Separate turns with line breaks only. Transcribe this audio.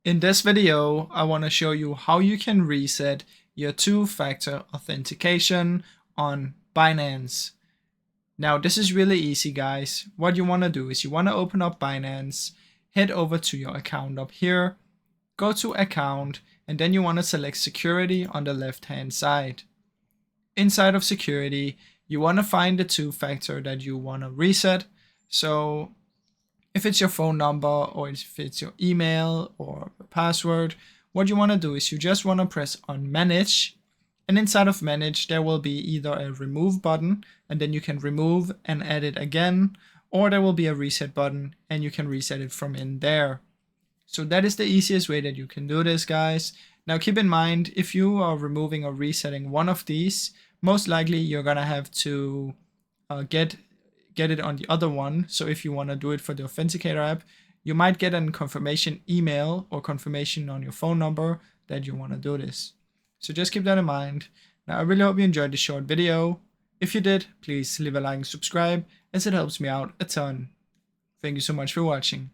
In this video, I want to show you how you can reset your two-factor authentication on Binance. Now, this is really easy, guys. What you want to do is you want to open up Binance, head over to your account up here, go to account, and then you want to select security on the left-hand side. Inside of security, you want to find the two-factor that you want to reset. So if it's your phone number or if it's your email or password, what you want to do is you just want to press on manage, and inside of manage there will be either a remove button and then you can remove and add it again, or there will be a reset button and you can reset it from in there. So that is the easiest way that you can do this, guys. Now keep in mind, if you are removing or resetting one of these, most likely you're gonna have to get it on the other one. So if you want to do it for the Authenticator app, you might get a confirmation email or confirmation on your phone number that you want to do this. So just keep that in mind. Now, I really hope you enjoyed this short video. If you did, please leave a like and subscribe, as it helps me out a ton. Thank you so much for watching.